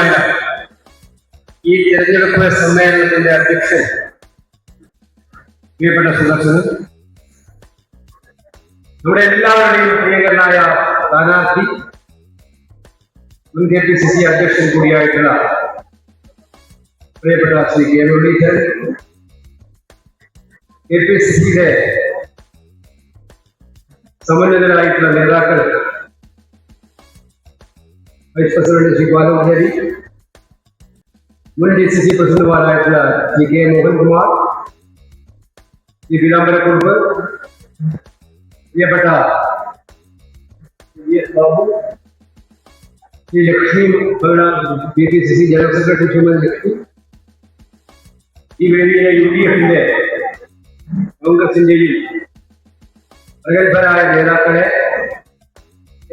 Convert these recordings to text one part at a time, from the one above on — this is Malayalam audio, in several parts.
ബഹുമാന്യനായ ഈ തെരഞ്ഞെടുപ്പ് സമ്മേളനത്തിന്റെ അധ്യക്ഷൻ പ്രിയപ്പെട്ട സുദർശനൻ, നമ്മുടെ എല്ലാവരുടെയും പ്രിയങ്കരനായ സ്ഥാനാർത്ഥി മുൻ KPCC അധ്യക്ഷൻ കൂടിയായിട്ടുള്ള പ്രിയപ്പെട്ട ശ്രീ കെ മുരളീധരൻ, KPCCയുടെ സമന്വിതരായിട്ടുള്ള നേതാക്കൾ, വൈസ് പ്രസിഡന്റ് ശ്രീ ബാലമുരളി, മുൻ DCC പ്രസിഡന്റുമാരായിട്ടുള്ള ശ്രീ കെ മോഹൻകുമാർ, ശ്രീ പീതാംബരക്കുറുപ്പ്, പ്രിയപ്പെട്ട VS Babu, Shri Lakshmi KPCC general secretary Shrimati Lakshmi, ഈ വേദിയിലെ UDFന്റെ കോൺഗ്രസിന്റെയും പ്രഗത്ഭരായ നേതാക്കളെ,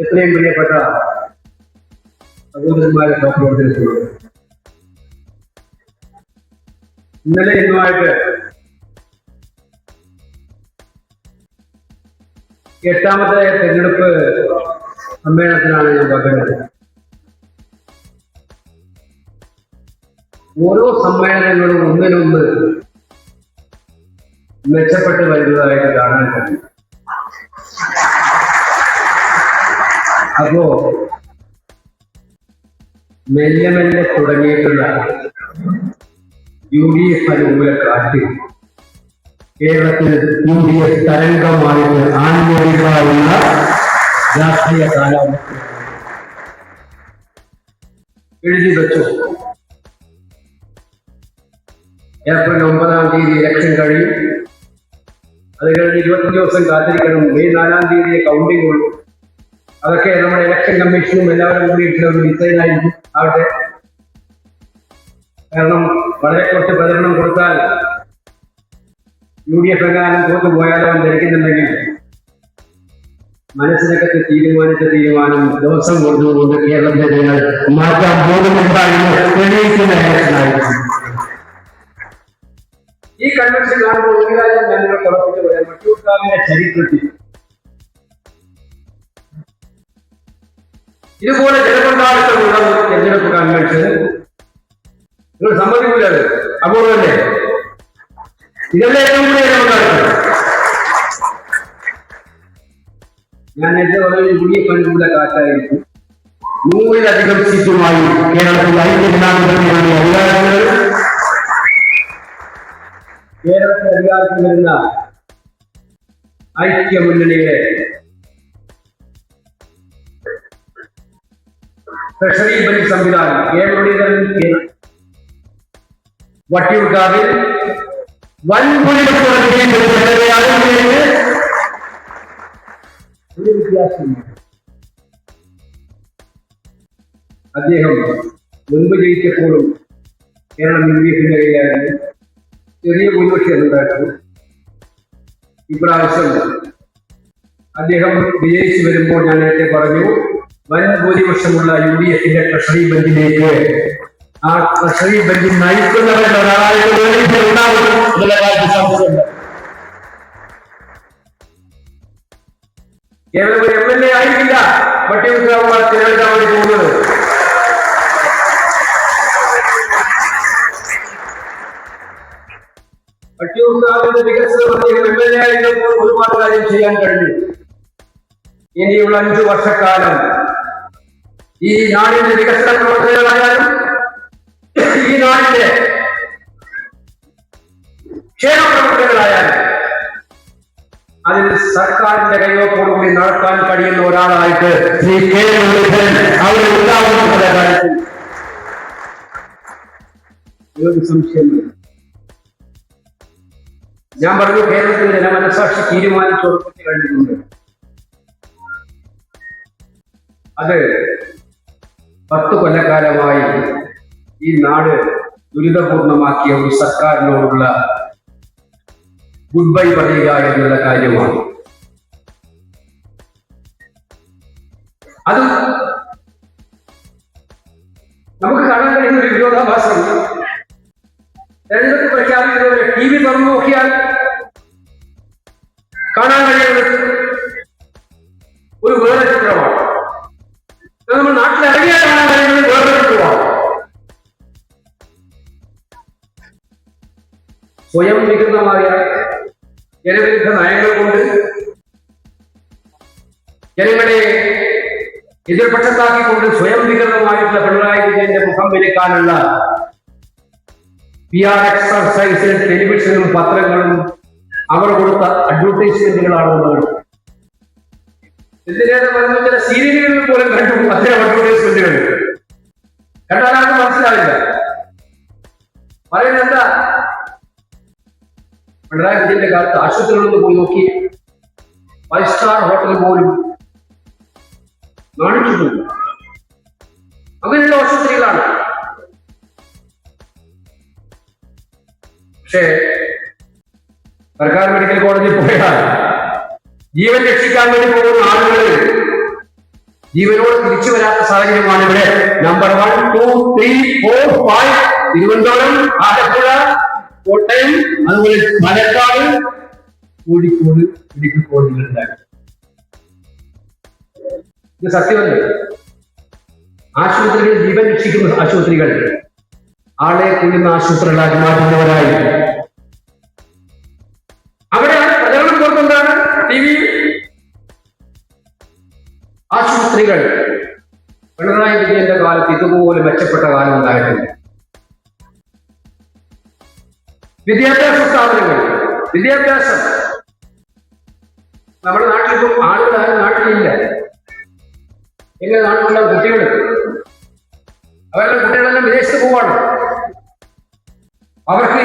എത്രയും പ്രിയപ്പെട്ട സഹോദരന്മാരെ, സഹപ്രവർത്തകരുണ്ട്. ഇന്നലെ ഇന്നുമായിട്ട് 8ാമത്തെ തെരഞ്ഞെടുപ്പ് സമ്മേളനത്തിലാണ് ഞാൻ പങ്കെടുത്തത്. ഓരോ സമ്മേളനങ്ങളും ഒന്നിനൊന്ന് മെച്ചപ്പെട്ട് വരുന്നതായിട്ട് കാണാൻ കഴിയും. അപ്പോ മെല്ലെ മെല്ലെ തുടങ്ങിയിട്ടുള്ള UDF അനുകൂല കാറ്റ് കേരളത്തിൽ UDF തരംഗമായിട്ട് ആഞ്ഞടിക്കാവുന്ന രാഷ്ട്രീയ കാലാവസ്ഥ എഴുതി വെച്ചു. ഏപ്രിൽ 9-ാം തീയതി ഇലക്ഷൻ കഴിയും. അത് കഴിഞ്ഞ് 20 ദിവസം കാത്തിരിക്കണം. മെയ് 4-ാം തീയതി കൗണ്ടിംഗ് ഉള്ളൂ. അതൊക്കെ നമ്മുടെ ഇലക്ഷൻ കമ്മീഷനും എല്ലാവരും കൂടിയിട്ടുള്ള ഒരു ഡിസൈനായിരിക്കും ആവട്ടെ. കാരണം വളരെ കുറച്ച് പ്രചരണം കൊടുത്താൽ UDF എങ്ങാനും തോന്നു പോയാലോ എന്ന് ധരിക്കുന്നുണ്ടെങ്കിൽ മനസ്സിനകത്ത് തീരുമാനിച്ച തീരുമാനം ദിവസം കൊണ്ടുകൊണ്ട് കേരളത്തിലെ ജനങ്ങൾ മാറ്റാൻ പോകുന്നുണ്ടായിരുന്നു. ഈ കൺവെൻഷൻ കാണുമ്പോൾ ഒരു കാര്യം ഞാൻ നിങ്ങളെ ഉറപ്പിച്ചു പറയാം. വട്ടിയൂർക്കാവിന്റെ ചരിത്രത്തിൽ ഇതുപോലെ ജനപങ്കാളിത്തമുള്ള തെരഞ്ഞെടുപ്പ് കൺവെൻഷൻ നിങ്ങൾ സമ്മതിക്കില്ലത് അപൂർവല്ലേ? ഇതല്ലേ ഏറ്റവും കൂടുതൽ ജനപങ്കാളിത്തം. ഞാൻ നേരത്തെ പറഞ്ഞ UDF അനുകൂല കാറ്റായിരിക്കും. 100-ലധികം സീറ്റുമായി കേരളത്തിൽ ഐക്യജനാധിപത്യമാണ് അധികാരങ്ങൾ. കേരളത്തിൽ അധികാരത്തിൽ വരുന്ന ഐക്യ മുന്നണിയുടെ ട്രഷറി ബെഞ്ച് സംവിധാനം കെ മുരളീധരൻ വട്ടിയൂർക്കാവിൽ ഒരു വ്യത്യാസമില്ല. അദ്ദേഹം മുൻപ് ജയിച്ചപ്പോഴും കേരളം UDFന്റെ കയ്യിലായിരുന്നു. ചെറിയ ഭൂരിപക്ഷം ഉണ്ടായിരുന്നു. ഇപ്രാവശ്യം അദ്ദേഹം വിജയിച്ചു വരുമ്പോൾ ഞാൻ നേരത്തെ പറഞ്ഞു, വൻ ഭൂരിപക്ഷമുള്ള UDFന്റെ ട്രഷറി ബെഞ്ചിലേക്ക് ആ ട്രഷറി ബെഞ്ചിൽ നയിക്കുന്നവരുടെ ഒരാളായിട്ട് ഉണ്ടാവും എന്നുള്ള കാര്യത്തിൽ സംശയമുണ്ട്. കേവലം ഒരു MLA ആയിരിക്കില്ല വട്ടിയൂർക്കാവ് തിരഞ്ഞെടുക്കാൻ വേണ്ടി പോകുന്നത്. വട്ടിയൂർക്കാവിന്റെ വികസനം അദ്ദേഹം MLA ആയിരുന്നപ്പോൾ ഒരുപാട് കാര്യം ചെയ്യാൻ കഴിഞ്ഞു. ഇനിയുള്ള 5 വർഷക്കാലം ഈ നാടിന്റെ വികസന പ്രവർത്തനങ്ങളായാലും ഈ നാടിന്റെ ക്ഷേമ പ്രവർത്തനങ്ങളായാലും അതിൽ സർക്കാരിന്റെ കൈവപ്പോടുകൂടി നടത്താൻ കഴിയുന്ന ഒരാളായിട്ട് ശ്രീ കെ മുരളീധരൻ അവിടെ ഉണ്ടാവുന്ന കാര്യത്തിൽ ഒരു സംശയമില്ല. ഞാൻ പറഞ്ഞു, കേരളത്തിൽ ജനമനസാക്ഷി തീരുമാനിച്ചുറപ്പിച്ചു കഴിഞ്ഞിട്ടുണ്ട്. അത് 10 കൊല്ലക്കാലമായി ഈ നാട് ദുരിതപൂർണമാക്കിയ ഒരു സർക്കാരിനോടുള്ള ഗുഡ് ബൈ പറയുക എന്നുള്ള കാര്യമാണ്. അത് നമുക്ക് കാണാൻ കഴിയുന്ന ഒരു വിരോധാഭാസം. തെരഞ്ഞെടുപ്പ് പ്രഖ്യാപിക്കുന്നവരെ TV തുറന്നു നോക്കിയാൽ കാണാൻ കഴിയുന്നത് ഒരു വേറെ ചിത്രമാണ്. നമ്മൾ നാട്ടിലിറങ്ങിയാൽ കാണാൻ കഴിയുന്നത് വേറെ ചിത്രമാണ്. സ്വയം വികൃതമായ ജനവിരുദ്ധ നയങ്ങൾ കൊണ്ട് ജനങ്ങളെ എതിർപക്ഷത്താക്കിക്കൊണ്ട് സ്വയം വികൃതമായിട്ടുള്ള പിണറായി വിജയന്റെ മുഖം വിലക്കാനുള്ള PR എക്സർസൈസിൽ ടെലിവിഷനും പത്രങ്ങളും അവർ കൊടുത്ത അഡ്വർടൈസ്മെന്റുകളാണ് നമ്മൾ എന്തിനേറെ പറഞ്ഞ ചില സീരിയലുകളിൽ പോലും കണ്ടു അത്തരം അഡ്വർടൈസ്മെന്റുകൾ കണ്ടാൽ ആർക്കും മനസ്സിലാവില്ല. പറയുന്നത് എന്താ? പിണറായി വിജയന്റെ കാലത്ത് ആശുപത്രികളൊന്ന് പോയി നോക്കി 5 സ്റ്റാർ ഹോട്ടൽ പോലും കാണിച്ചിട്ടുണ്ട്. അങ്ങനെയുള്ള ആശുപത്രികളാണ്. പക്ഷേ സർക്കാർ മെഡിക്കൽ കോളേജിൽ പോയാൽ ജീവൻ രക്ഷിക്കാൻ വേണ്ടി പോകുന്ന ആളുകൾ ജീവനോട് തിരിച്ചു വരാത്ത സാഹചര്യമാണ് ഇവിടെ. നമ്പർ 1, 2, 3, 4, 5 തിരുവനന്തപുരം, ആലപ്പുഴ, കോട്ടയം, അതുപോലെ പാലക്കാട്, കോഴിക്കോട് മെഡിക്കൽ കോളേജുകളുണ്ടായി. ഇത് സത്യമല്ലേ? ആശുപത്രികൾ ജീവൻ രക്ഷിക്കുന്ന ആശുപത്രികൾ ആളെ കൊല്ലുന്ന ആശുപത്രികളാക്കി മാറ്റുന്നവരായി. അവിടെ പ്രചരണം പുറത്തെന്താണ്? TV ആശുപത്രികൾ പിണറായി വിജയന്റെ കാലത്ത് ഇതുപോലെ മെച്ചപ്പെട്ട കാലം ഉണ്ടായിട്ടില്ല. വിദ്യാഭ്യാസ സ്ഥാപനങ്ങൾ, വിദ്യാഭ്യാസം നമ്മുടെ നാട്ടിലിപ്പം ആളുകളാരും നാട്ടിലില്ല. എങ്ങനെ നാട്ടിലുള്ള കുട്ടികൾ അവരുടെ കുട്ടികളെല്ലാം വിദേശത്ത് പോവാണ്. അവർക്ക്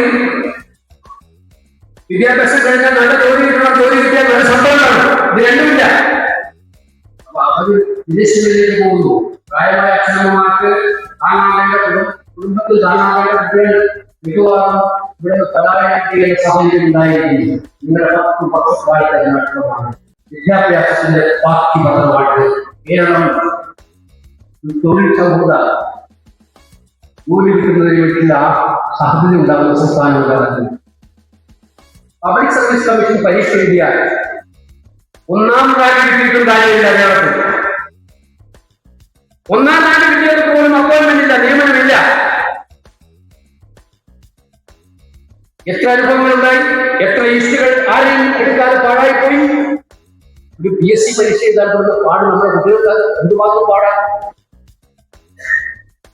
വിദ്യാഭ്യാസം കഴിഞ്ഞാൽ നല്ല ജോലി കിട്ടണം, ജോലി കിട്ടിയാൽ നല്ല ശമ്പളമാണ്. ഇത് രണ്ടുമില്ല. അപ്പൊ അവർ വിദേശങ്ങളിലേക്ക് പോകുന്നു. പ്രായമായ അച്ഛനമ്മമാർക്ക് താങ്ങാവേണ്ട കുടുംബത്തിൽ താങ്ങാവേണ്ട കുട്ടികൾ മിക്കവാറും ഇവിടെ കലാലയ സാഹചര്യം ഉണ്ടായിരിക്കുന്നു. നിങ്ങളുടെ 10 പ്രായത്തെ നഷ്ടമാണ്. വിദ്യാഭ്യാസത്തിന്റെ ബാക്കി പത്രമായിട്ട് കേരളം തൊഴിൽ സമൂഹ ജോലി കിട്ടുന്നതിന് വേണ്ടിയുള്ള സാധ്യത ഉണ്ടാകുന്ന സംസ്ഥാനം ഉണ്ടാകുന്നു. പബ്ലിക് സർവീസ് കമ്മീഷൻ പരീക്ഷ എഴുതിയാൽ 1ാം റാങ്ക് കിട്ടിയിട്ടും കാര്യമില്ല. കേരളത്തിൽ 1ാം റാങ്ക് കിട്ടിയവർക്ക് പോലും അപ്പോയിന്റ്മെന്റ് ഇല്ല, നിയമനമില്ല. എത്ര അനുഭവങ്ങളുണ്ടായി, എത്ര ഈസ്റ്റുകൾ ആരെയും എടുക്കാതെ പാഴായിപ്പോയി. ഒരു PSC പരീക്ഷ എഴുതാൻ പാട് നമ്മുടെ കുട്ടികൾക്ക് എന്തുമാത്രം പാടാം.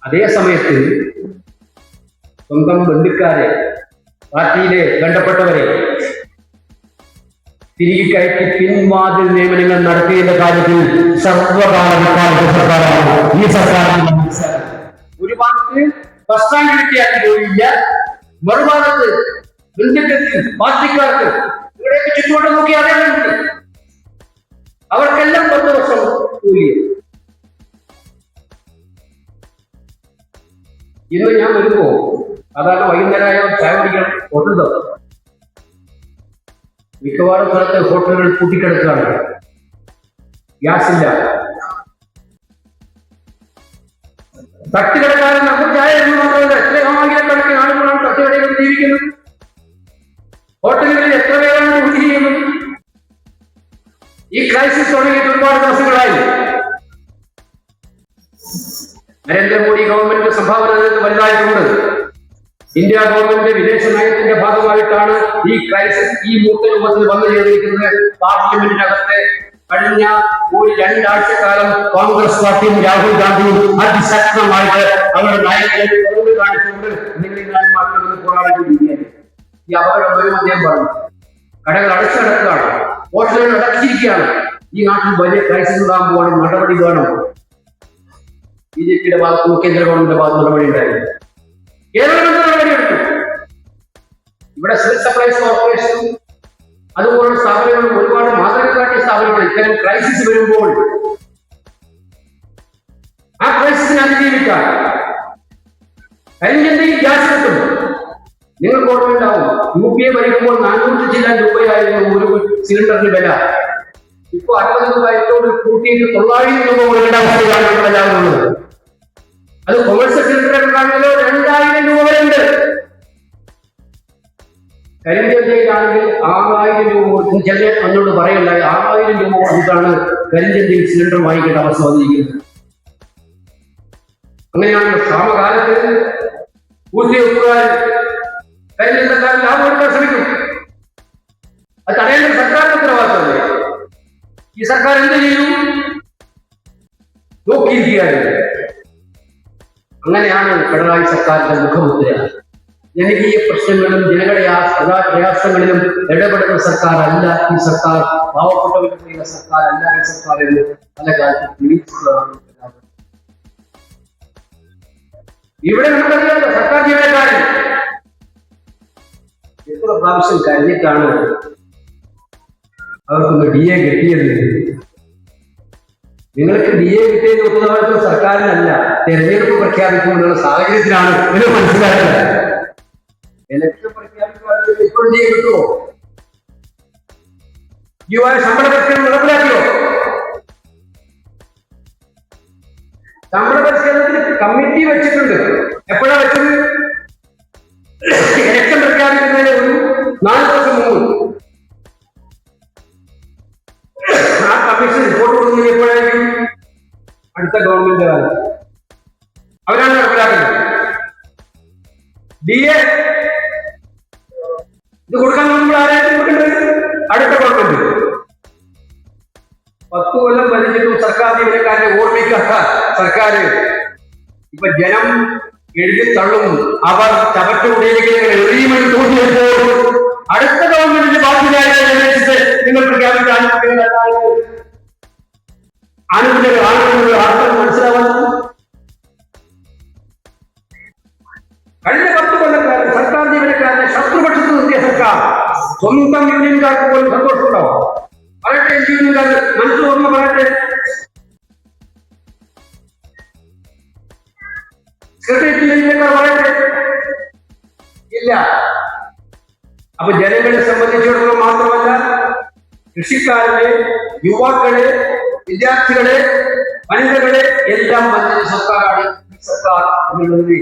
അതേ സമയത്ത് സ്വന്തം ബന്ധുക്കാരെ, പാർട്ടിയിലെ ബന്ധപ്പെട്ടവരെ തിരികെ കയറ്റി പിൻവാതിൽ നിയമനങ്ങൾ നടത്തിയതിന്റെ കാര്യത്തിൽ സർവകാല സർക്കാരാണ് ഈ സർക്കാരിന്. ഒരു ഭാഗത്ത് ഫസ്റ്റ് റാങ്ക് കിട്ടിയാൽ ജോലിയില്ല, മറുഭാഗത്ത് ബന്ധുക്കൾക്ക്, പാർട്ടിക്കാർക്ക് ഇവിടെയൊക്കെ ചുറ്റുപാട് നോക്കി അറിയാനുണ്ട്. അവർക്കെല്ലാം 10 വർഷം ജോലിയാണ്. ഇന്ന് ഞാൻ വരുമ്പോ സാധാരണ വൈകുന്നേരമായ ചായ കുടിക്കണം ഹോട്ടൽ. മിക്കവാറും സ്ഥലത്തെ ഹോട്ടലുകൾ പൂട്ടിക്കിടക്കുകയാണ്. ഗ്യാസ് ഇല്ല. തട്ടുകിടക്കാരൻ നമുക്ക് ചായ എന്ന് മാത്രമല്ല, എത്രയായിരക്കണക്കിന് ആളുകളാണ് തട്ടുകടയിൽ ജീവിക്കുന്നത്. ഹോട്ടലുകളിൽ എത്ര പേരാണ് ജോലി ചെയ്യുന്നത്. ഈ ക്രൈസിസ് തുടങ്ങിയിട്ട് ഒരുപാട് ദിവസങ്ങളായി. നരേന്ദ്രമോദി ഗവൺമെന്റ് സംഭാവന വലുതായിട്ടുണ്ട്. ഇന്ത്യ ഗവൺമെന്റ് വിദേശ നയത്തിന്റെ ഭാഗമായിട്ടാണ് ഈ ക്രൈസിസ് ഈ മൂത്ത രൂപത്തിൽ വന്നു ചേർന്നിരിക്കുന്നത്. പാർലമെന്റിനകത്ത് കഴിഞ്ഞ ഒരു 2 ആഴ്ചക്കാലം കോൺഗ്രസ് പാർട്ടിയും രാഹുൽ ഗാന്ധിയും അതിശക്തമായിട്ട് അവരുടെ നയങ്ങളെ തുറന്നു കാണിച്ചുകൊണ്ട് നിങ്ങൾ മാത്രമെന്ന് പോരാടിക്കൊണ്ടിരിക്കുകയാണ്. ഈ അപകടം വരും അദ്ദേഹം പറഞ്ഞു. കടകൾ അടച്ചടക്കുകയാണ്, ഹോട്ടലുകൾ അടച്ചിരിക്കുകയാണ്. ഈ നാട്ടിൽ വലിയ ക്രൈസിസ് ഉണ്ടാകാൻ പോകണം, നടപടി വേണം. BJPയുടെ ഭാഗത്തും കേന്ദ്ര ഗവൺമെന്റിന്റെ ഭാഗത്ത് നടപടി ഉണ്ടായിരുന്നു. കേരളം നടപടിയെടുത്തു. ഇവിടെ സിവിൽ സപ്ലൈസ് കോർപ്പറേഷനും അതുപോലുള്ള സ്ഥാപനങ്ങളും ഒരുപാട് മാതൃക കാട്ടിയ സ്ഥാപനങ്ങൾ ഇത്തരം ക്രൈസിസ് വരുമ്പോൾ ആ ക്രൈസിസിനെ അതിജീവിക്കാൻ കരിഞ്ചന്തയിൽ ഗ്യാസ് കിട്ടും. നിങ്ങൾക്ക് ഓർമ്മയുണ്ടാവും, UPA ഭരിക്കുമ്പോൾ 400 ചില്ലാൻ രൂപയായിരുന്നു ഒരു സിലിണ്ടറിന് വില. ഇപ്പൊ 60 രൂപ ഏറ്റവും കൂട്ടിയിട്ട് 900 രൂപ കൊടുക്കേണ്ട അവസ്ഥയാണ് എല്ലാവരുള്ളത്. അത് കൊമേഴ്സ്യൽ സിലിണ്ടറിനാണല്ലോ 2000 രൂപ വരെയുണ്ട്. കരിഞ്ചന്തയിലാണെങ്കിൽ 6000 രൂപ കൊടുക്കും. ചില എന്നോട് പറയല്ല, 6000 രൂപ കൊടുത്താണ് കരിഞ്ചന്തയിൽ സിലിണ്ടർ വാങ്ങിക്കേണ്ട അവസ്ഥ വന്നിരിക്കുന്നത്. അങ്ങനെയാണ് ക്ഷാമകാലത്ത് പൂർത്തിവെക്കുവാൻ കയ്യിൽ നിന്നെല്ലാം ലാഭം എടുക്കാൻ ശ്രമിക്കും. അത് തടയേണ്ട സർക്കാരിന്റെ ഉത്തരവാദിത്തമല്ലേ? ഈ സർക്കാർ എന്ത് ചെയ്തു? നോക്കിയിരിക്കുകയായിരുന്നു. അങ്ങനെയാണ് പിണറായി സർക്കാരിന്റെ മുഖമുദ്ര. ജനകീയ പ്രശ്നങ്ങളിലും ജനങ്ങളുടെ പ്രയാസങ്ങളിലും ഇടപെടുന്ന സർക്കാർ അല്ല ഈ സർക്കാർ, പാവപ്പെട്ടവരുടെ സർക്കാർ അല്ല ഈ സർക്കാർ എന്ന് പല കാലത്തും തെളിയിച്ചിട്ടുള്ളതാണ്. ഇവിടെ നമുക്കറിയാമല്ലോ, സർക്കാർ ജീവനക്കാരൻ എത്ര പ്രാവശ്യം കഴിഞ്ഞിട്ടാണ് അവർക്കൊന്ന് DA കിട്ടിയത്. നിങ്ങൾക്ക് DA കിട്ടിയത് ഉത്തരവാദിത്വം സർക്കാരിനല്ല, തെരഞ്ഞെടുപ്പ് പ്രഖ്യാപിക്കുമ്പോഴുള്ള സാഹചര്യത്തിലാണ് ഇത് മനസ്സിലാക്കുന്നത്. ഇലക്ഷൻ പ്രഖ്യാപിക്കുമ്പോൾ ഇപ്പോഴും DA കിട്ടുമോ? ശമ്പള പരിഷ്കരണം നടപ്പിലാക്കിയോ? ശമ്പള പരിഷ്കരണത്തിന് കമ്മിറ്റി വെച്ചിട്ടുണ്ട്. എപ്പോഴാ വെച്ചത്? ഇലക്ഷൻ പ്രഖ്യാപിക്കുന്നതിന് ഒരു 4 ദിവസം മുമ്പ്. ആ കമ്മീഷൻ റിപ്പോർട്ട് കൊടുക്കുന്നത് എപ്പോഴായിരിക്കും? അടുത്ത ഗവൺമെന്റ് കാലം. അവരാണ് നടപ്പിലാക്കുന്നത്. DA ഇത് കൊടുക്കാൻ നോക്കുമ്പോൾ ആരായിട്ട് കൊടുക്കേണ്ടത്? അടുത്ത ഗവൺമെന്റ്. 10 കൊല്ലം ഭരിച്ചിട്ടും സർക്കാർ ജീവനക്കാരെ ഓർമ്മിക്കാത്ത സർക്കാർ ഇപ്പൊ ജനം എഴുതി തള്ളും. അവർ ചവറ്റുകുടിയിലേക്ക് എറിയുമെന്ന് തോന്നിയപ്പോൾ അടുത്ത ഗവൺമെന്റിന്റെ ബാധ്യതയായിട്ട് നിങ്ങൾ പ്രഖ്യാപിച്ച ആനുകൂല്യങ്ങൾ ആർക്കും മനസ്സിലാവുന്നു. കഴിഞ്ഞ 10 കൊല്ലക്കാരൻ സർക്കാർ ജീവനക്കാരനെ ശത്രുപക്ഷത്ത് നിർത്തിയ സർക്കാർ സ്വന്തം യൂണിയൻകാർക്ക് പോലും സന്തോഷമുണ്ടാവും. പറയട്ടെ, യൂണിയൻകാർ മനസ്സ് തുറന്ന് പറയട്ടെ. സെക്രട്ടേറിയറ്റ് യൂണിയൻകാർ പറയട്ടെ, ഇല്ല. അപ്പൊ ജനങ്ങളെ സംബന്ധിച്ചിടത്തോളം മാത്രമല്ല, കൃഷിക്കാരെ, യുവാക്കളെ, വിദ്യാർത്ഥികളെ, വനിതകളെ എല്ലാം വന്നത് സർക്കാരാണ് ഈ സർക്കാർ എന്നുള്ളത്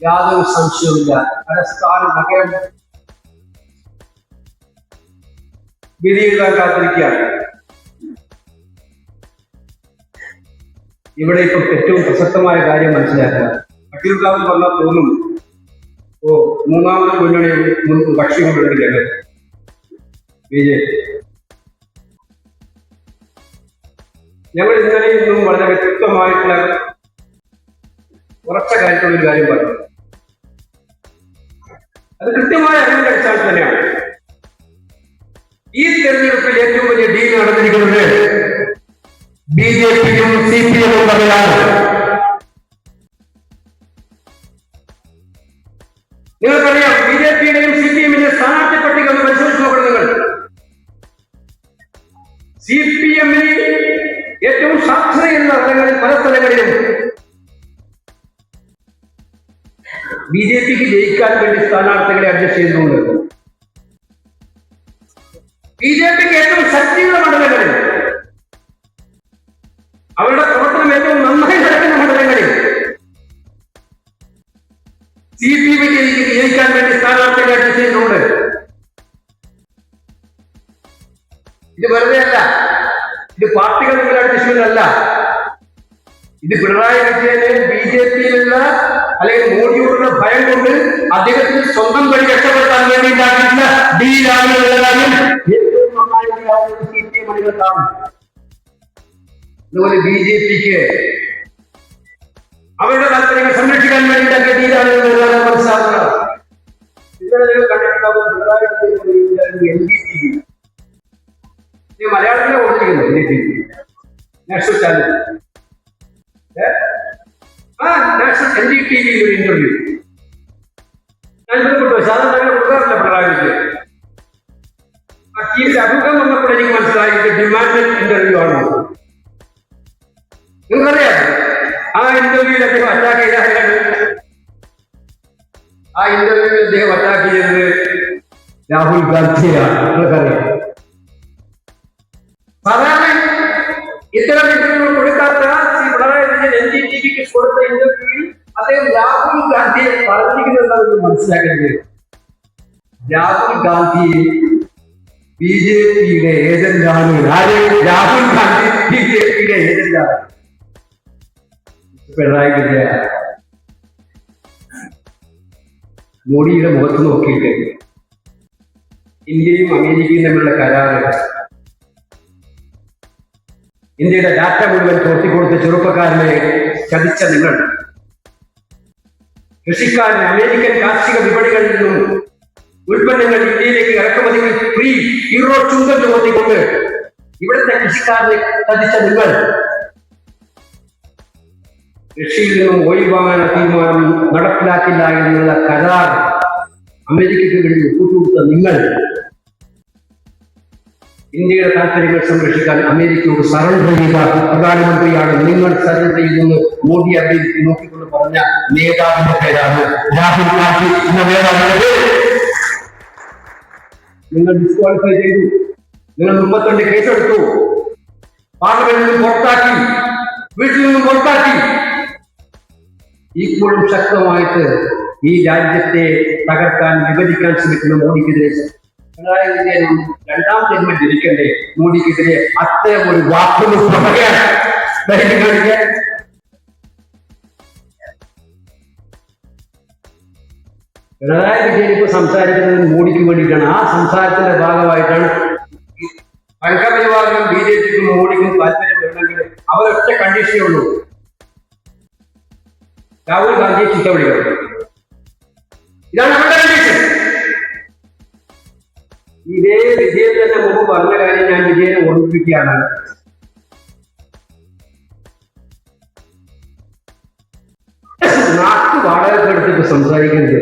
യാതൊരു സംശയവുമില്ല. കരസ്ഥാന നഗരം വിധിയെഴുതാൻ കാത്തിരിക്കുകയാണ്. ഇവിടെ ഇപ്പൊ ഏറ്റവും പ്രസക്തമായ കാര്യം മനസ്സിലാക്കുക. വട്ടിയൂർക്കാവിൽ വന്നാൽ തോന്നും മൂന്നാമത് മുന്നണി കക്ഷി കൊണ്ടുവരുന്ന രംഗത്ത് BJP. ഞങ്ങൾ ഇന്നലെ ഇന്നും വളരെ വ്യക്തമായിട്ടുള്ള ഉറച്ച കാര്യത്തിലൊരു കാര്യം പറഞ്ഞു. അത് കൃത്യമായ അറിവിന്റെ അടിസ്ഥാനത്തിൽ തന്നെയാണ്. ഈ തെരഞ്ഞെടുപ്പിൽ ഏറ്റവും വലിയ ഡീൽ നടന്നിരിക്കുന്നത് BJPയും CPMും തമ്മിലാണ്. നിങ്ങൾക്കറിയാം, BJPയുടെയും CPMിന്റെ സ്ഥാനാർത്ഥി പട്ടിക ഒന്ന് പരിശോധിച്ച് നോക്കണം നിങ്ങൾ. CPMന് ഏറ്റവും സാധ്യതയുള്ള സ്ഥലങ്ങളിൽ പല സ്ഥലങ്ങളിലും BJPക്ക് ജയിക്കാൻ വേണ്ടി സ്ഥാനാർത്ഥികളെ അഡ്ജസ്റ്റ് ചെയ്യുന്നുണ്ട്. BJPക്ക് ഏറ്റവും ശക്തിയുള്ള മണ്ഡലങ്ങളിൽ, അവരുടെ പ്രവർത്തനം ഏറ്റവും നന്നായി നടക്കുന്ന മണ്ഡലങ്ങളിൽ CPMക്ക് ജയിക്കാൻ വേണ്ടി സ്ഥാനാർത്ഥികളെ അഡ്ജസ്റ്റ് ചെയ്യുന്നുണ്ട്. ഇത് വെറുതെ അല്ല, ഇത് പാർട്ടികൾ തമ്മിൽ അഡ്ജസ്റ്റ്മെന്റ് അല്ല. ഇത് പിണറായി വിജയനെ BJPയിലുള്ള അല്ലെങ്കിൽ മോഡിയോടുള്ള ഭയം കൊണ്ട് അദ്ദേഹത്തിന് സ്വന്തം വഴി രക്ഷപ്പെടുത്താൻ വേണ്ടി ഉണ്ടാക്കിയിട്ടുള്ള ഡീലാണ് ഉള്ള കാര്യം ഏറ്റവും നന്നായി CPM അണികൾക്കാണ്. അതുപോലെ BJPക്ക് അവരുടെ താല്പര്യങ്ങൾ സംരക്ഷിക്കാൻ വേണ്ടി ഉണ്ടാക്കിയ ഡീലാണ് മനസ്സിലാക്കുക. ഇന്നലെ നിങ്ങൾ കണ്ടിട്ടുണ്ടാകും, പിണറായി വിജയൻ NDTV മലയാളത്തിലെ ഓടിക്കുന്നത് നാഷണൽ ചാനൽ നാഷണൽ NDTV ഒരു ഇന്റർവ്യൂ ഞാൻ ബന്ധപ്പെട്ടു. സാധാരണ കൊടുക്കാറില്ല പിണറായി വിജയൻ. ഈ അഭിമുഖം വന്നപ്പോൾ എനിക്ക് മനസ്സിലായി ഇത് ഡിമാൻഡ് ഇന്റർവ്യൂ ആണ്. നിങ്ങൾക്കറിയാം, ആ ഇന്റർവ്യൂവിൽ അദ്ദേഹം അറ്റാക്ക് ചെയ്ത അറ്റാക്ക് ചെയ്തത് രാഹുൽ ഗാന്ധിയാണ്. നിങ്ങൾക്കറിയാം, സാധാരണ ഇത്തരം ഇന്റർവ്യൂ കൊടുക്കാത്ത പിണറായി വിജയൻ NDTVക്ക് കൊടുത്ത ഇന്റർവ്യൂവിൽ അദ്ദേഹം രാഹുൽ ഗാന്ധിയെ പറഞ്ഞിരിക്കുന്നത് മനസ്സിലാക്കേണ്ടത്. രാഹുൽ ഗാന്ധി BJPയുടെ ഏജന്റാണ്. രാഹുൽ ഗാന്ധി BJPയുടെ ഏജന്റാണ്. പിണറായി വിജയൻ മോഡിയുടെ മുഖത്ത് നോക്കിയിട്ട് ഇന്ത്യയും അമേരിക്കയും തമ്മിലുള്ള കരാറ്, ഇന്ത്യയുടെ ഡാറ്റ മുഴുവൻ ചോർത്തിക്കൊടുത്ത ചെറുപ്പക്കാരനെ ചതിച്ച നിങ്ങൾ, കൃഷിക്കാരനെ അമേരിക്കൻ കാർഷിക വിപണികളിൽ നിന്നും ഉൽപ്പന്നങ്ങൾ ഇന്ത്യയിലേക്ക് ഇറക്കുമതികൾ ഫ്രീ ഹീറോ ചുങ്കം ചുമത്തിക്കൊണ്ട് ഇവിടുത്തെ കൃഷിക്കാരനെ ചതിച്ച നിങ്ങൾ, കൃഷിയിൽ നിന്നും ഒഴിവാങ്ങാൻ തീരുമാനം നടപ്പിലാക്കില്ല എന്നുള്ള കരാർ അമേരിക്കയ്ക്ക് വേണ്ടി ഒത്തുകൊടുത്ത നിങ്ങൾ, ഇന്ത്യയുടെ താല്പര്യങ്ങൾ സംരക്ഷിക്കാൻ അമേരിക്കയോട് സറണ്ടർ ചെയ്ത പ്രധാനമന്ത്രിയാണ് നിങ്ങൾ. സറണ്ടർ ചെയ്തെന്ന് മോദി അമേരിക്ക നോക്കിക്കൊണ്ട് പറഞ്ഞ നേതാവിന്റെ പേരാണ് രാഹുൽ ഗാന്ധി എന്ന നേതാവിന്റെ. നിങ്ങൾ ഡിസ്ക്വാളിഫൈ ചെയ്തു. നിങ്ങൾ 32 കേസെടുത്തു, പാർലമെന്റിൽ നിന്നും പുറത്താക്കി, വീട്ടിൽ നിന്നും പുറത്താക്കി. ഇപ്പോഴും ശക്തമായിട്ട് ഈ രാജ്യത്തെ തകർക്കാൻ വിഭജിക്കാൻ ശ്രമിക്കുന്ന മോദിക്കെതിരെ പിണറായി വിജയൻ രണ്ടാം ജന്മം ജനിക്കണ്ടേ? മോദിക്കെതിരെ അത്തരം ഒരു വാക്കുകൾ പറയാൻ പിണറായി വിജയൻ ഇപ്പൊ സംസാരിക്കുന്നത് മോഡിക്ക് വേണ്ടിയിട്ടാണ്. ആ സംസാരത്തിന്റെ ഭാഗമായിട്ടാണ് സംഘപരിവാറിനും ബി ജെ പിക്കും മോഡിക്കും താല്പര്യം വേണമെങ്കിൽ അവരൊറ്റ കണ്ടീഷനേ ഉള്ളൂ, രാഹുൽ ഗാന്ധിയെ ചുറ്റവിളികൾ. ഇതാണ് അവരുടെ കണ്ടീഷൻ. ഇതേ വിജയൻ തന്നെ മുമ്പ് പറഞ്ഞ കാര്യം ഞാൻ വിജയനെ ഓർമ്മിപ്പിക്കുകയാണ്. നാക്ക് വാടക എടുത്തിട്ട് സംസാരിക്കുന്നത്.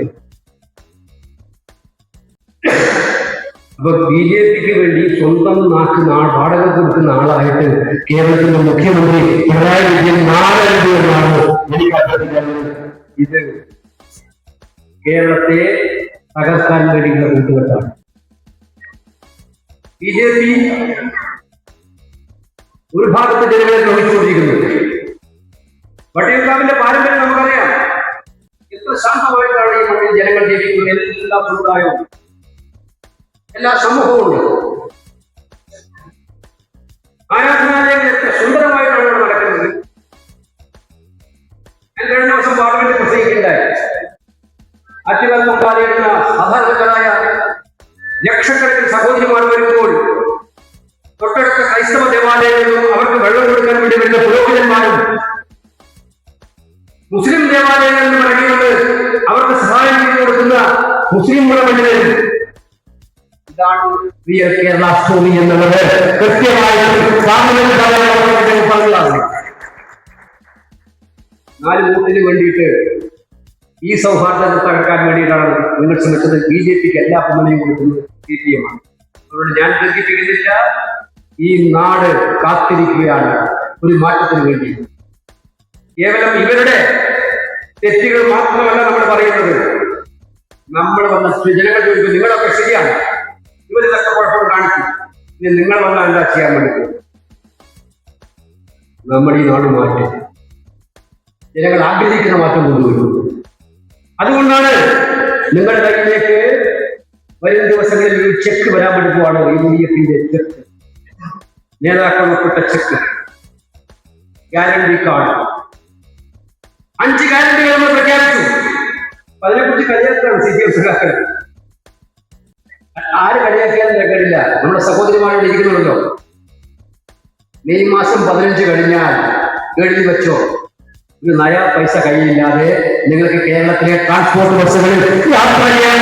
അപ്പൊ ബി ജെ പിക്ക് വേണ്ടി സ്വന്തം നാക്ക് വാടക കൊടുക്കുന്ന ആളായിട്ട് കേരളത്തിന്റെ മുഖ്യമന്ത്രി പിണറായി വിജയൻ നാളെഴുതി എന്നാണ് എനിക്ക് അഭ്യർത്ഥിക്കുന്നത്. ഇത് കേരളത്തെ തകർക്കാൻ വേണ്ടിയുള്ള കൂട്ടുകെട്ടാണ്. ബി ജെ പി ഒരു ഭാഗത്ത് ജനങ്ങളെ ദ്രോഹിച്ചുകൊണ്ടിരിക്കുന്നു. വട്ടിയൂർക്കാവിന്റെ പാരമ്പര്യം നമുക്കറിയാം. എത്ര ശാന്തമായിട്ടാണ് ഈ മണ്ണിൽ ജനങ്ങൾ ജീവിക്കുന്നത്. എല്ലാ സമുദായവും എല്ലാ സമൂഹവും ഉണ്ട്. ആരാധനാലയങ്ങൾ എത്ര സുന്ദരമായിട്ടാണ് ഇവിടെ നടക്കുന്നത്. ഞാൻ കഴിഞ്ഞ ദിവസം പാർലമെന്റ് പ്രസംഗിക്കുകയുണ്ടായി. ആറ്റുകാലം പാലിക്കുന്ന സാധാരണക്കാരായ ലക്ഷക്കണക്കിന് സഹോദരിമാർ വരുമ്പോൾ തൊട്ടടുത്ത ക്രൈസ്തവ ദേവാലയങ്ങളിലും അവർക്ക് വെള്ളം കൊടുക്കാൻ വേണ്ടി വരുന്ന പുരോഹിതന്മാരും മുസ്ലിം ദേവാലയങ്ങളിൽ നിന്ന് ഇറങ്ങിയത് അവർക്ക് സഹായം ചെയ്തു കൊടുക്കുന്ന മുസ്ലിം മുളമണ്ണിലും. ഇതാണ് റിയൽ കേരള സ്റ്റോറി എന്നുള്ളത് കൃത്യമായി 4 വോട്ടിന് വേണ്ടിയിട്ട് ഈ സൗഹാർദ്ദത്തെ തകർക്കാൻ വേണ്ടിയിട്ടാണ് നിങ്ങൾ ശ്രമിച്ചത്. ബി ജെ പിക്ക് എല്ലാ പിന്തുണയും കൊടുക്കുന്നത് CPM ആണ്. അതുകൊണ്ട് ഞാൻ ബന്ധിപ്പിക്കുന്നില്ല. ഈ നാട് കാത്തിരിക്കുകയാണ് ഒരു മാറ്റത്തിന് വേണ്ടി. കേവലം ഇവരുടെ തെറ്റുകൾ മാത്രമല്ല നമ്മൾ പറയുന്നത്. നമ്മൾ വന്ന ജനങ്ങൾ ചോദിക്കും, നിങ്ങളൊക്കെ ശരിയാണ്, ഇവരിതൊക്കെ കുഴപ്പം കാണിക്കും, ഇനി നിങ്ങൾ വന്നാൽ എന്താ ചെയ്യാൻ വേണ്ടി? നമ്മുടെ ഈ നാട് മാറ്റം ജനങ്ങൾ ആഗ്രഹിക്കുന്ന മാറ്റം കൊണ്ടുവരും. അതുകൊണ്ടാണ് നിങ്ങളുടെ കയ്യിലേക്ക് വരും ദിവസങ്ങളിൽ ഒരു ചെക്ക് വരാൻ വേണ്ടി പോവാണ്. UDF-ന്റെ ചെക്ക്, നേതാക്കൾ ഒപ്പിട്ട ചെക്ക്, ഗ്യാരണ്ടി കാർഡ്. 5 ഗ്യാരണ്ടികൾ നമ്മൾ പ്രഖ്യാപിച്ചു. അതിനെക്കുറിച്ച് കളിയാക്കാണ് CPM സഖാക്കൾ. ആര് കളിയാക്കിയാലും കേട്ടില്ല. നമ്മുടെ സഹോദരിമാരോട് ഇരിക്കുന്നുണ്ടല്ലോ. മെയ് മാസം 15 കഴിഞ്ഞാൽ എഴുതി വെച്ചോ, ഒരു നയ പൈസ കയ്യിലില്ലാതെ നിങ്ങൾക്ക് കേരളത്തിലെ ട്രാൻസ്പോർട്ട് ബസ്സുകളിൽ യാത്ര ചെയ്യാൻ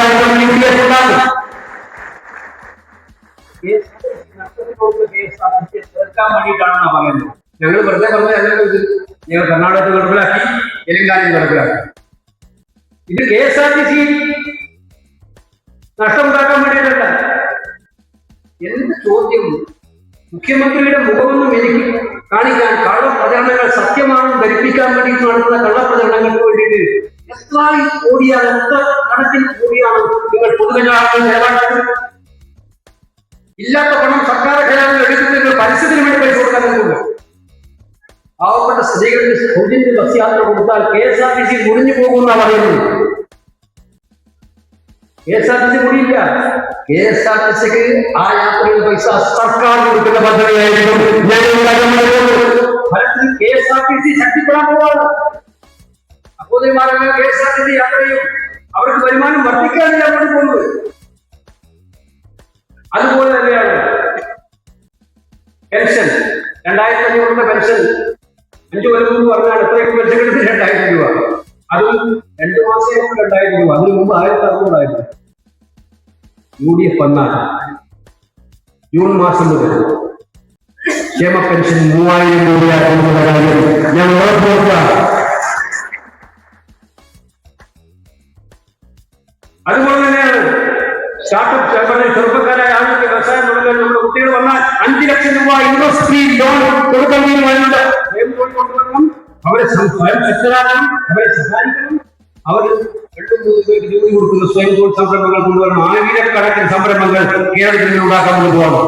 തീർക്കാൻ വേണ്ടിയിട്ടാണെന്നാണ് പറയുന്നത്. ഞങ്ങൾ വെറുതെ പറഞ്ഞത് ഞങ്ങൾ കർണാടകത്തിൽ നടപ്പിലാക്കി, തെലങ്കാനയിൽ നടപ്പിലാക്കി. ഇത് KSRTC നഷ്ടമുണ്ടാക്കാൻ വേണ്ടിയിട്ടല്ല. എന്ത് ചോദ്യം? മുഖ്യമന്ത്രിയുടെ മുഖമൊന്നും എനിക്ക് കാണിക്കാൻ, കള്ളപ്രചരണങ്ങൾ സത്യമാണെന്ന് ധരിപ്പിക്കാൻ വേണ്ടി നടത്തുന്ന കള്ളപ്രചരണങ്ങൾക്ക് വേണ്ടിയിട്ട് എത്ര കോടിയാണ്, എത്ര കണക്കിന് കോടിയാണ് നിങ്ങൾ പൊതുജനങ്ങൾക്ക് ചെലവാക്കുന്നത്? ഇല്ലാത്ത പണം സർക്കാർ ഖജനാവിൽ എടുക്കുന്നത് പരസ്യത്തിന് വേണ്ടി പൈസ കൊടുക്കാൻ നോക്കുന്നു. പാവപ്പെട്ട സ്ത്രീകൾക്ക് സൗജന്യ ബസ് യാത്ര കൊടുത്താൽ KSRTC മുറിഞ്ഞു പോകുമെന്നാണ് പറയുന്നത്. KSRTC മുടിയില്ല. KSRTCക്ക് ആ യാത്രയുടെ പൈസ സർക്കാർ കൊടുക്കുന്ന പദ്ധതിയായിരിക്കും. ഫലത്തിൽ KSRTC ശക്തിപ്പെടാൻ പോവാണ്. സഹോദരിമാരെ KSRTC യാത്ര ചെയ്യും. അവർക്ക് വരുമാനം വർദ്ധിക്കാനല്ല അങ്ങോട്ട് പോകുന്നത്. അതുപോലെ തന്നെയാണ് പെൻഷൻ. 2500 പെൻഷൻ 5 കൊല്ലം മുമ്പ് പറഞ്ഞാൽ എത്രയൊക്കെ പെൻഷൻ കിട്ടുന്നത് 2000 രൂപ. അതും 2 മാസം 2000 രൂപ. അതിനു മുമ്പ് 1600 ആയിരുന്നു. UDF വന്നാൽ ജൂൺ മാസം മുതൽ ക്ഷേമ പെൻഷൻ 3000 രൂപയാക്കുന്ന കാര്യം ഞാൻ ഉറപ്പുവരുത്താം. അതുപോലെ തന്നെയാണ് സ്റ്റാർട്ടപ്പ് ചെറുപ്പക്കാരായ ആളുകൾക്ക് വ്യവസായം തുടങ്ങാൻ നമ്മുടെ കുട്ടികൾ വന്നാൽ 5 ലക്ഷം രൂപ ഇൻഡസ്ട്രി ലോൺ കൊടുക്കാൻ തീരുമാനമുണ്ട്. അവരെ സ്വയം ശക്തരാക്കണം, അവരെ സഹായിക്കണം. അവർ 2-3 പേർക്ക് ജോലി കൊടുക്കുന്ന സ്വയം തൊഴിൽ സംരംഭങ്ങൾ കൊണ്ടുവരണം. ആയിരക്കണക്കിന് സംരംഭങ്ങൾ കേരളത്തിൽ ഉണ്ടാക്കാൻ കൊണ്ടുപോകണം.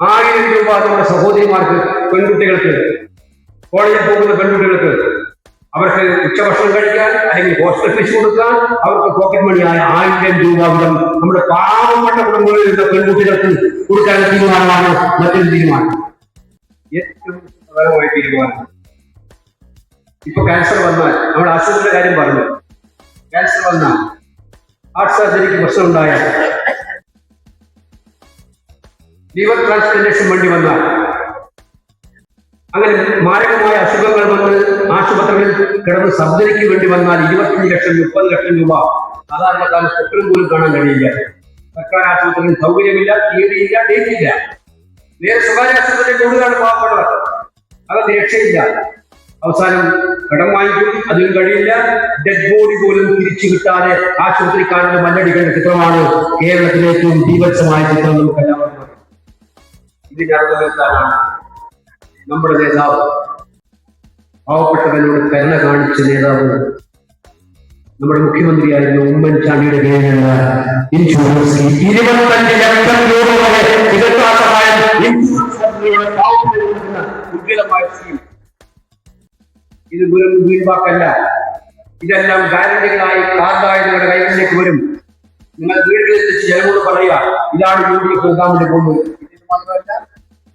1000 രൂപ നമ്മുടെ സഹോദരിമാർക്ക്, പെൺകുട്ടികൾക്ക്, കോളേജിൽ പോകുന്ന പെൺകുട്ടികൾക്ക് അവർക്ക് ഉച്ചഭക്ഷണം കഴിക്കാൻ അല്ലെങ്കിൽ ഹോസ്റ്റൽ ഫീസ് കൊടുക്കാൻ അവർക്ക് പോക്കറ്റ് മണിയായ 1000 രൂപ വീതം നമ്മുടെ പാവപ്പെട്ട കുടുംബങ്ങളിൽ നിന്ന് പെൺകുട്ടികൾക്ക് കൊടുക്കാൻ തീരുമാനമാണ് മറ്റൊരു തീരുമാനം. ഏറ്റവും പ്രധാനമായ തീരുമാനം. ഇപ്പൊ ക്യാൻസർ വന്നാൽ, നമ്മുടെ ആശുപത്രിയുടെ കാര്യം പറഞ്ഞു, ക്യാൻസർ വന്നാൽ, ഹാർട്ട് സർജറിക്ക് പ്രശ്നം ഉണ്ടായാൽ, ലിവർ ട്രാൻസ്പ്ലാന്റേഷൻ വേണ്ടി വന്നാൽ, അങ്ങനെ മാരകമായ അസുഖങ്ങൾ വന്ന് ആശുപത്രികളിൽ കിടന്ന് സർജറിക്ക് വേണ്ടി വന്നാൽ 25 ലക്ഷം 30 ലക്ഷം രൂപ സാധാരണക്കാരൻ സ്വപ്നം പോലും കാണാൻ കഴിയില്ല. സർക്കാർ ആശുപത്രിയിൽ സൗകര്യമില്ല, തീയതിയില്ല, ഡേറ്റില്ല. നേരെ സ്വകാര്യ ആശുപത്രിയിൽ കൂടുതലാണ് പാവപ്പെട്ടവർ. അതൊക്കെ രക്ഷയില്ല. അവസാനം കടം വാങ്ങിക്കും, അതിനും കഴിയില്ല. ഡെഡ് ബോഡി പോലും തിരിച്ചു കിട്ടാതെ ആശുപത്രിക്കാരുടെ മല്ലടിക്കുന്ന ചിത്രമാണ് കേരളത്തിലെ ഏറ്റവും ബീഭത്സമായ ചിത്രം. നമുക്ക് എല്ലാവർക്കും ഇതിന്റെ അർത്ഥമെന്താണ്? നമ്മുടെ നേതാവ്, പാവപ്പെട്ടവരോട് കരുണ കാണിച്ച നേതാവ്, നമ്മുടെ മുഖ്യമന്ത്രിയായിരുന്ന ഉമ്മൻചാണ്ടിയുടെ കീഴിലുള്ള ഇൻഷുറൻസ് 25 ലക്ഷം രൂപ വരെ ചികിത്സാ സഹായം ഉജ്ജ്വലമായ സ്കീം. ഇത് വെറും വീഴ്വാക്കല്ല. ഇതെല്ലാം ഗ്യാരണ്ടികളായി കാർഡായി നിങ്ങളുടെ കൈകളിലേക്ക് വരും. നിങ്ങൾ വീടുകളിൽ വെച്ച് ജനങ്ങളോട് പറയുക, ഇതാണ് UDF നൽകാൻ വേണ്ടി പോകുന്നത്. ഇത് മാത്രമല്ല,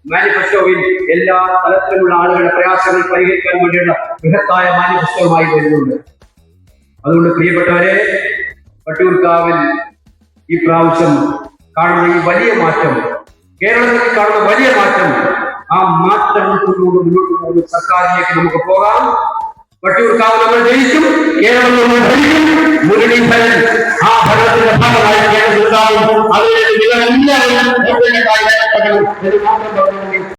മാനിഫെസ്റ്റോയിൽ എല്ലാ തലത്തിലുമുള്ള ആളുകളുടെ പ്രയാസങ്ങൾ പരിഹരിക്കാൻ വേണ്ടിയുള്ള ബൃഹത്തായ മാനിഫെസ്റ്റോമായി വരുന്നുണ്ട്. അതുകൊണ്ട് പ്രിയപ്പെട്ടവരെ, വട്ടിയൂർക്കാവിൽ ഈ പ്രാവശ്യം കാണുന്ന ഈ വലിയ മാറ്റം, കേരളത്തിൽ കാണുന്ന വലിയ മാറ്റം, ആ മാറ്റം ഉൾക്കൊണ്ടുകൊണ്ട് മുന്നോട്ട് പോകുന്ന സർക്കാരിലേക്ക് നമുക്ക് പോകാം. വട്ടിയൂർക്കാവ് നമ്മൾ ജയിക്കും, കേരളം നമ്മൾ ഭരിക്കും. മുരളീധരൻ ആ ഭരണത്തിന്റെ ഭാഗമായി കേരളത്തിൽ ഉണ്ടാകും. അതിന് നിങ്ങളെല്ലാവരും